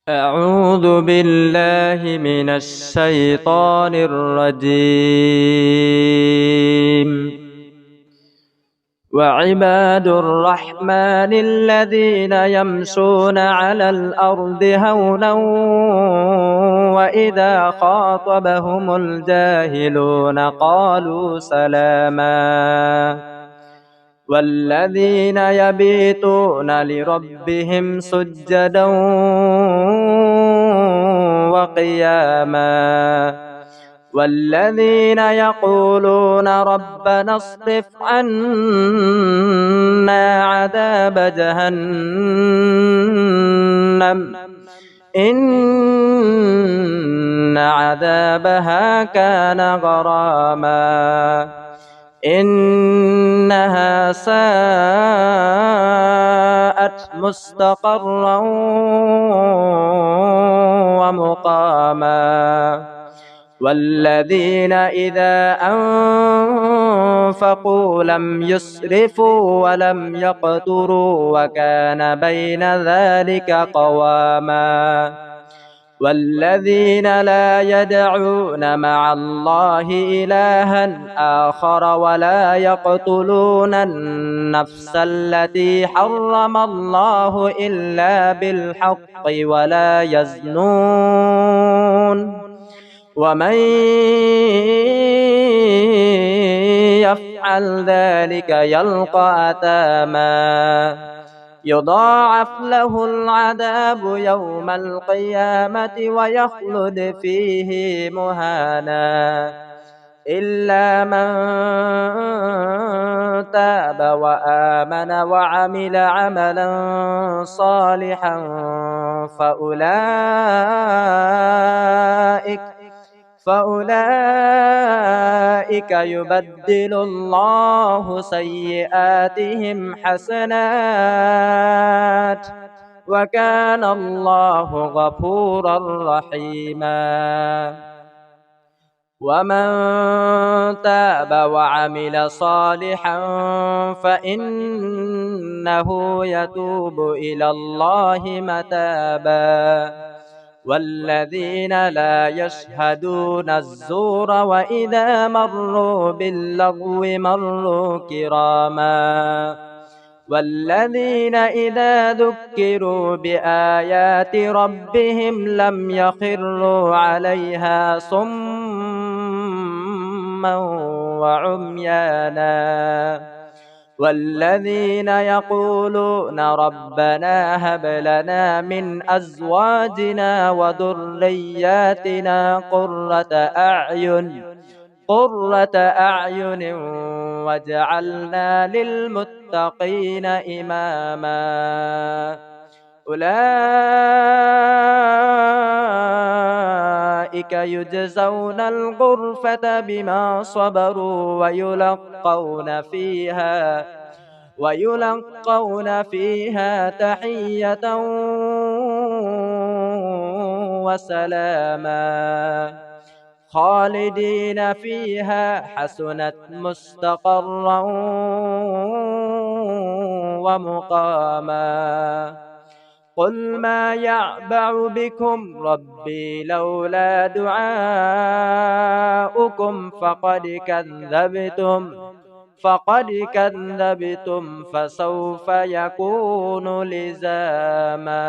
أعوذ بالله من الشيطان الرجيم. وعباد الرحمن الذين يمشون على الأرض هونا وإذا خاطبهم الجاهلون قالوا سلاما والذين يبيتون لربهم سجدا وقياما والذين يقولون ربنا اصرف عنا عذاب جهنم إن عذابها كان غراما إنها ساءت مستقرا ومقاما والذين إذا أنفقوا لم يسرفوا ولم يقتروا وكان بين ذلك قواما والذين لا يدعون مع الله إلها آخر ولا يقتلون النفس التي حرم الله إلا بالحق ولا يزنون ومن يفعل ذلك يلقى أثاما يضاعف له العذاب يوم القيامة ويخلد فيه مهانا إلا من تاب وآمن وعمل عملا صالحا فأولئك يبدل الله سيئاتهم حسنات وكان الله غفورا رحيما ومن تاب وعمل صالحا فإنه يتوب إلى الله متابا والذين لا يشهدون الزور وإذا مروا باللغو مروا كراما والذين إذا ذكروا بآيات ربهم لم يخروا عليها صما وعميانا والذين يقولون ربنا هب لنا من أزواجنا وذرياتنا قرة أعين واجعلنا للمتقين إماما أولئك يجزون الغرفة بما صبروا ويلقون فيها تحية وسلاما خالدين فيها حسنت مستقرا ومقاما قل ما يعبأ بكم ربي لولا دعاؤكم فقد كذبتم فسوف يكون لزاما.